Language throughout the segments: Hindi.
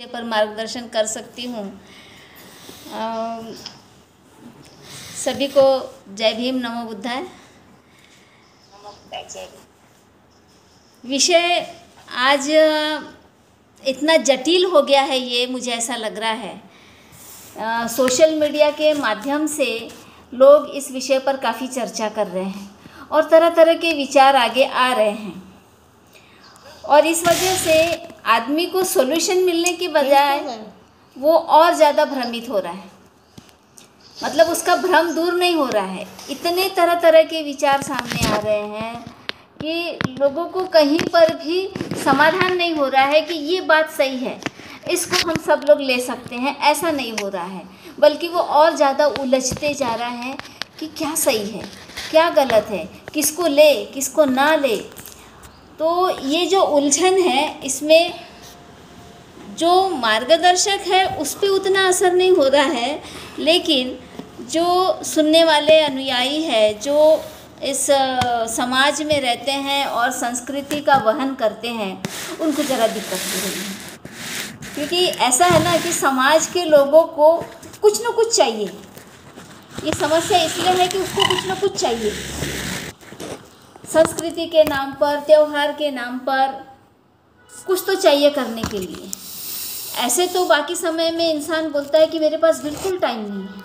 पर मार्गदर्शन कर सकती हूँ। सभी को जय भीम, नमो बुद्धाय। विषय आज इतना जटिल हो गया है, ये मुझे ऐसा लग रहा है। सोशल मीडिया के माध्यम से लोग इस विषय पर काफ़ी चर्चा कर रहे हैं और तरह तरह के विचार आगे आ रहे हैं, और इस वजह से आदमी को सॉल्यूशन मिलने की बजाय वो और ज़्यादा भ्रमित हो रहा है। मतलब उसका भ्रम दूर नहीं हो रहा है। इतने तरह तरह के विचार सामने आ रहे हैं कि लोगों को कहीं पर भी समाधान नहीं हो रहा है कि ये बात सही है, इसको हम सब लोग ले सकते हैं, ऐसा नहीं हो रहा है। बल्कि वो और ज़्यादा उलझते जा रहा है कि क्या सही है, क्या गलत है, किसको ले, किसको ना ले। तो ये जो उलझन है, इसमें जो मार्गदर्शक है उस पर उतना असर नहीं हो रहा है, लेकिन जो सुनने वाले अनुयायी है, जो इस समाज में रहते हैं और संस्कृति का वहन करते हैं, उनको ज़रा दिक्कत हो रही है। क्योंकि ऐसा है ना कि समाज के लोगों को कुछ न कुछ चाहिए। ये समस्या इसलिए है कि उसको कुछ न कुछ चाहिए, संस्कृति के नाम पर, त्यौहार के नाम पर कुछ तो चाहिए करने के लिए। ऐसे तो बाकी समय में इंसान बोलता है कि मेरे पास बिल्कुल टाइम नहीं है,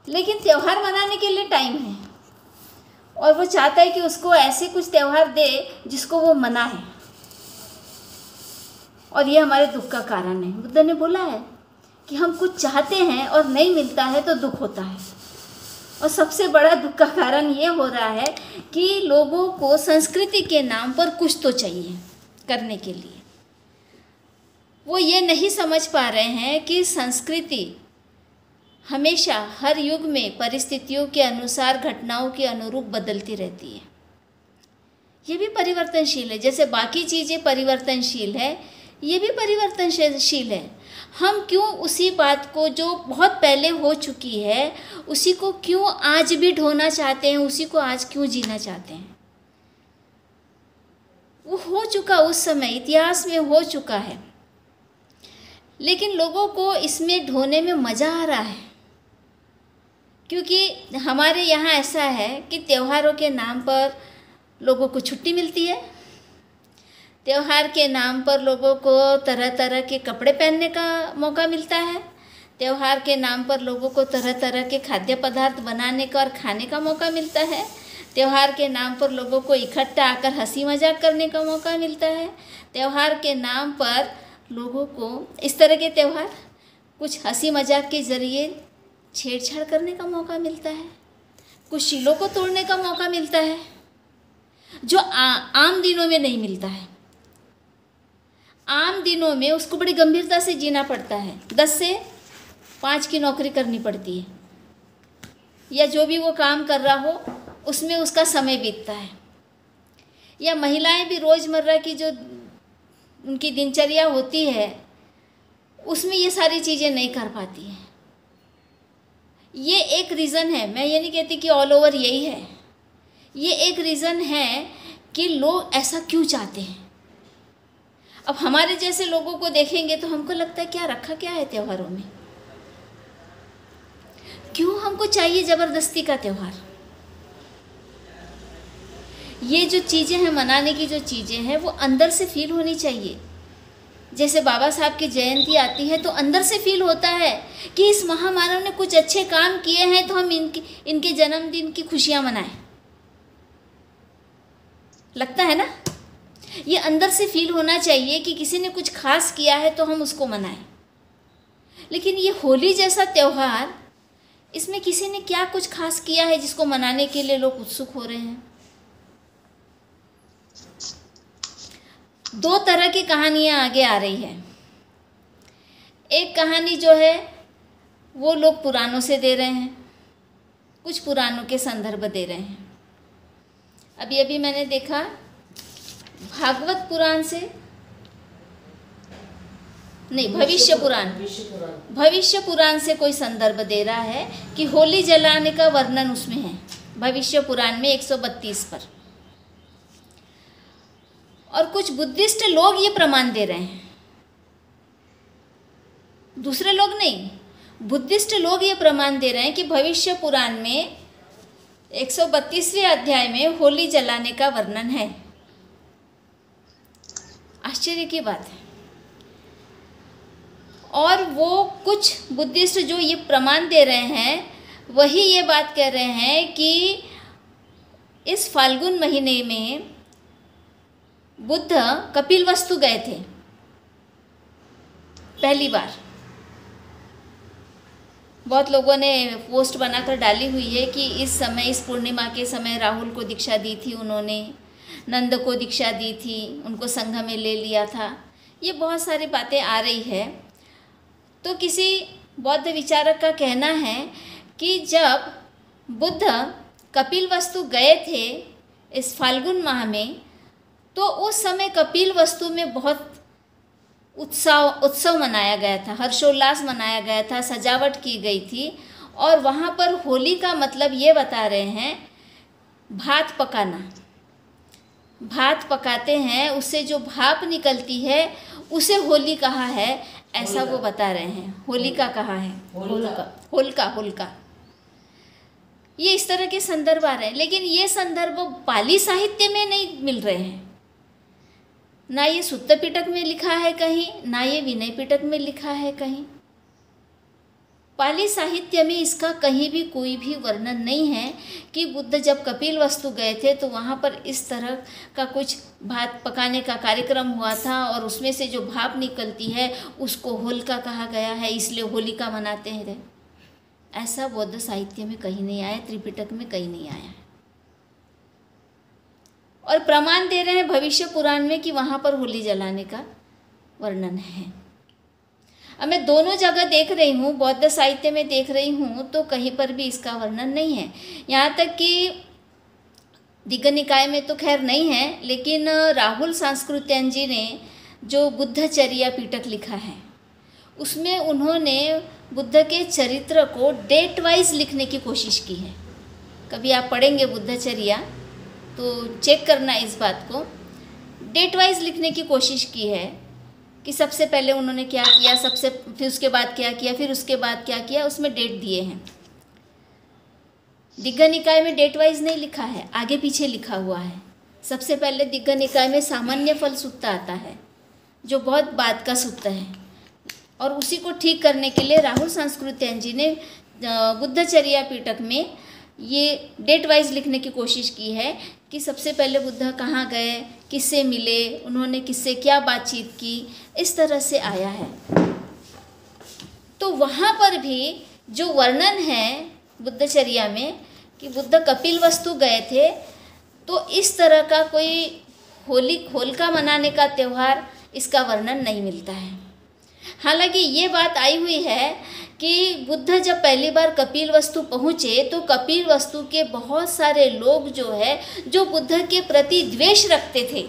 लेकिन त्यौहार मनाने के लिए टाइम है, और वो चाहता है कि उसको ऐसे कुछ त्यौहार दे जिसको वो मनाए। और ये हमारे दुख का कारण है। बुद्ध ने बोला है कि हम कुछ चाहते हैं और नहीं मिलता है तो दुख होता है, और सबसे बड़ा दुख का कारण ये हो रहा है कि लोगों को संस्कृति के नाम पर कुछ तो चाहिए करने के लिए। वो ये नहीं समझ पा रहे हैं कि संस्कृति हमेशा हर युग में परिस्थितियों के अनुसार, घटनाओं के अनुरूप बदलती रहती है। ये भी परिवर्तनशील है। जैसे बाकी चीज़ें परिवर्तनशील है, ये भी परिवर्तनशील है। हम क्यों उसी बात को जो बहुत पहले हो चुकी है, उसी को क्यों आज भी ढोना चाहते हैं, उसी को आज क्यों जीना चाहते हैं? वो हो चुका, उस समय इतिहास में हो चुका है, लेकिन लोगों को इसमें ढोने में मज़ा आ रहा है। क्योंकि हमारे यहाँ ऐसा है कि त्योहारों के नाम पर लोगों को छुट्टी मिलती है, त्योहार के नाम पर लोगों को तरह तरह के कपड़े पहनने का मौका मिलता है, त्योहार के नाम पर लोगों को तरह तरह के खाद्य पदार्थ बनाने का और खाने का मौका मिलता है, त्योहार के नाम पर लोगों को इकट्ठा आकर हंसी मजाक करने का मौका मिलता है, त्योहार के नाम पर लोगों को इस तरह के त्यौहार कुछ हंसी मजाक के ज़रिए छेड़छाड़ करने का मौका मिलता है, कुछ शीलों को तोड़ने का मौका मिलता है, जो आम दिनों में नहीं मिलता है। आम दिनों में उसको बड़ी गंभीरता से जीना पड़ता है। 10 से 5 की नौकरी करनी पड़ती है, या जो भी वो काम कर रहा हो उसमें उसका समय बीतता है। या महिलाएं भी रोज़मर्रा की जो उनकी दिनचर्या होती है, उसमें ये सारी चीज़ें नहीं कर पाती हैं। ये एक रीज़न है। मैं ये नहीं कहती कि ऑल ओवर यही है। ये एक रीज़न है कि लोग ऐसा क्यों चाहते हैं। अब हमारे जैसे लोगों को देखेंगे तो हमको लगता है क्या रखा क्या है त्योहारों में, क्यों हमको चाहिए ज़बरदस्ती का त्यौहार। ये जो चीज़ें हैं, मनाने की जो चीज़ें हैं, वो अंदर से फील होनी चाहिए। जैसे बाबा साहब की जयंती आती है तो अंदर से फील होता है कि इस महामानव ने कुछ अच्छे काम किए हैं, तो हम इनके जन्मदिन की खुशियाँ मनाएं। लगता है ना? ये अंदर से फील होना चाहिए कि किसी ने कुछ खास किया है तो हम उसको मनाएं। लेकिन ये होली जैसा त्यौहार, इसमें किसी ने क्या कुछ खास किया है जिसको मनाने के लिए लोग उत्सुक हो रहे हैं? 2 तरह की कहानियाँ आगे आ रही है। एक कहानी जो है वो लोग पुराणों से दे रहे हैं, कुछ पुराणों के संदर्भ दे रहे हैं। अभी अभी मैंने देखा भागवत पुराण से नहीं, भविष्य पुराण से कोई संदर्भ दे रहा है कि होली जलाने का वर्णन उसमें है, भविष्य पुराण में 132 पर। और कुछ बुद्धिस्ट लोग ये प्रमाण दे रहे हैं दूसरे लोग नहीं, बुद्धिस्ट लोग ये प्रमाण दे रहे हैं कि भविष्य पुराण में 132वें अध्याय में होली जलाने का वर्णन है। आश्चर्य की बात है। और वो कुछ बुद्धिस्ट जो ये प्रमाण दे रहे हैं वही ये बात कह रहे हैं कि इस फाल्गुन महीने में बुद्ध कपिलवस्तु गए थे पहली बार। बहुत लोगों ने पोस्ट बनाकर डाली हुई है कि इस समय, इस पूर्णिमा के समय राहुल को दीक्षा दी थी उन्होंने, नंद को दीक्षा दी थी, उनको संघ में ले लिया था। ये बहुत सारी बातें आ रही है। तो किसी बौद्ध विचारक का कहना है कि जब बुद्ध कपिलवस्तु गए थे इस फाल्गुन माह में, तो उस समय कपिलवस्तु में बहुत उत्सव मनाया गया था, हर्षोल्लास मनाया गया था, सजावट की गई थी। और वहाँ पर होली का मतलब ये बता रहे हैं भात पकाना। भात पकाते हैं, उससे जो भाप निकलती है उसे होली कहा है, ऐसा वो बता रहे हैं। होली का कहा है, होलिका। ये इस तरह के संदर्भ आ रहे हैं, लेकिन ये संदर्भ पाली साहित्य में नहीं मिल रहे हैं। ना ये सुत्त पिटक में लिखा है कहीं, ना ये विनय पिटक में लिखा है कहीं। पाली साहित्य में इसका कहीं भी कोई भी वर्णन नहीं है कि बुद्ध जब कपिलवस्तु गए थे तो वहाँ पर इस तरह का कुछ भात पकाने का कार्यक्रम हुआ था और उसमें से जो भाप निकलती है उसको होलिका कहा गया है, इसलिए होलिका मनाते हैं। ऐसा बौद्ध साहित्य में कहीं नहीं आया, त्रिपिटक में कहीं नहीं आया है। और प्रमाण दे रहे हैं भविष्य पुराण में कि वहाँ पर होली जलाने का वर्णन है। अब मैं दोनों जगह देख रही हूँ, बौद्ध साहित्य में देख रही हूँ, तो कहीं पर भी इसका वर्णन नहीं है। यहाँ तक कि दिग्ग निकाय में तो खैर नहीं है, लेकिन राहुल सांस्कृत्यायन जी ने जो बुद्धचर्या पिटक लिखा है उसमें उन्होंने बुद्ध के चरित्र को डेट वाइज लिखने की कोशिश की है। कभी आप पढ़ेंगे बुद्धचर्या तो चेक करना इस बात को, डेट वाइज लिखने की कोशिश की है कि सबसे पहले उन्होंने क्या किया, फिर उसके बाद क्या किया, फिर उसके बाद क्या किया, उसमें डेट दिए हैं। दिग्ग निकाय में डेट वाइज नहीं लिखा है, आगे पीछे लिखा हुआ है। सबसे पहले दिग्ग निकाय में सामान्य फल सूत्र आता है जो बहुत बाद का सूत्र है, और उसी को ठीक करने के लिए राहुल सांस्कृत्यायन जी ने बुद्धचर्या पिटक में ये डेट वाइज लिखने की कोशिश की है कि सबसे पहले बुद्ध कहाँ गए, किससे मिले, उन्होंने किससे क्या बातचीत की, इस तरह से आया है। तो वहाँ पर भी जो वर्णन है बुद्धचर्या में कि बुद्ध कपिलवस्तु गए थे, तो इस तरह का कोई होलिका मनाने का त्यौहार, इसका वर्णन नहीं मिलता है। हालांकि ये बात आई हुई है कि बुद्ध जब पहली बार कपिलवस्तु पहुँचे तो कपिलवस्तु के बहुत सारे लोग जो है, जो बुद्ध के प्रति द्वेष रखते थे,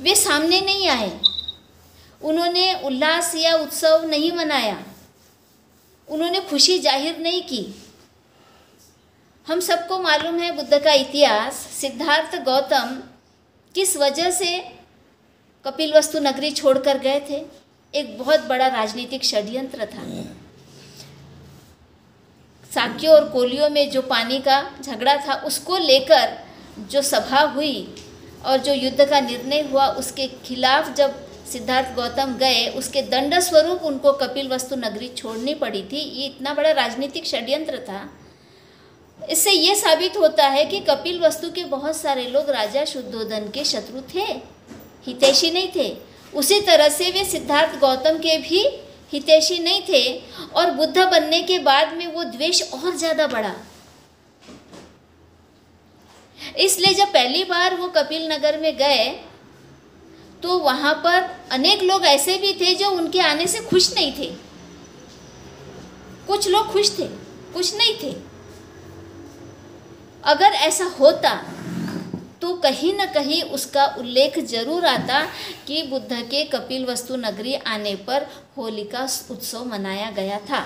वे सामने नहीं आए। उन्होंने उल्लास या उत्सव नहीं मनाया, उन्होंने खुशी जाहिर नहीं की। हम सबको मालूम है बुद्ध का इतिहास। सिद्धार्थ गौतम किस वजह से कपिलवस्तु नगरी छोड़कर गए थे? एक बहुत बड़ा राजनीतिक षड्यंत्र था। साक्यों और कोलियों में जो पानी का झगड़ा था, उसको लेकर जो सभा हुई और जो युद्ध का निर्णय हुआ, उसके खिलाफ जब सिद्धार्थ गौतम गए, उसके दंड स्वरूप उनको कपिलवस्तु नगरी छोड़नी पड़ी थी। ये इतना बड़ा राजनीतिक षड्यंत्र था। इससे ये साबित होता है कि कपिलवस्तु के बहुत सारे लोग राजा शुद्धोधन के शत्रु थे, हितैषी नहीं थे। उसी तरह से वे सिद्धार्थ गौतम के भी हितैषी नहीं थे, और बुद्ध बनने के बाद में वो द्वेष और ज़्यादा बढ़ा। इसलिए जब पहली बार वो कपिल नगर में गए तो वहाँ पर अनेक लोग ऐसे भी थे जो उनके आने से खुश नहीं थे। कुछ लोग खुश थे, कुछ नहीं थे। अगर ऐसा होता तो कहीं न कहीं उसका उल्लेख जरूर आता कि बुद्ध के कपिलवस्तु नगरी आने पर होलिका उत्सव मनाया गया था।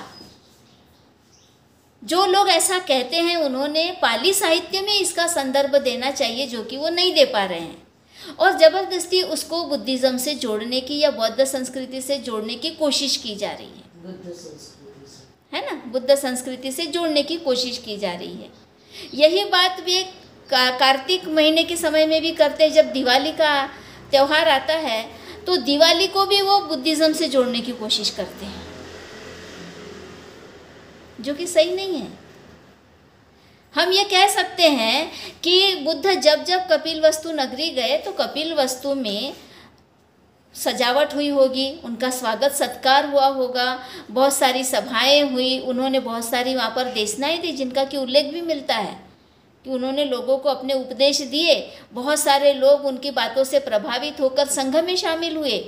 जो लोग ऐसा कहते हैं उन्होंने पाली साहित्य में इसका संदर्भ देना चाहिए, जो कि वो नहीं दे पा रहे हैं। और ज़बरदस्ती उसको बुद्धिज़्म से जोड़ने की या बौद्ध संस्कृति से जोड़ने की कोशिश की जा रही है। बुद्ध संस्कृति से, है ना, बुद्ध संस्कृति से जोड़ने की कोशिश की जा रही है। यही बात वे कार्तिक महीने के समय में भी करते हैं। जब दिवाली का त्यौहार आता है तो दिवाली को भी वो बुद्धिज़्म से जोड़ने की कोशिश करते हैं, जो कि सही नहीं है। हम ये कह सकते हैं कि बुद्ध जब जब कपिलवस्तु नगरी गए तो कपिलवस्तु में सजावट हुई होगी, उनका स्वागत सत्कार हुआ होगा, बहुत सारी सभाएं हुई, उन्होंने बहुत सारी वहाँ पर देशनाएं दी जिनका कि उल्लेख भी मिलता है कि उन्होंने लोगों को अपने उपदेश दिए। बहुत सारे लोग उनकी बातों से प्रभावित होकर संघ में शामिल हुए।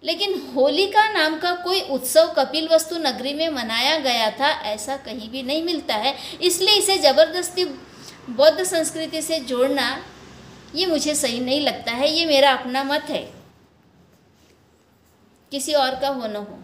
लेकिन होलिका नाम का कोई उत्सव कपिलवस्तु नगरी में मनाया गया था ऐसा कहीं भी नहीं मिलता है। इसलिए इसे ज़बरदस्ती बौद्ध संस्कृति से जोड़ना ये मुझे सही नहीं लगता है। ये मेरा अपना मत है, किसी और का हो न हो।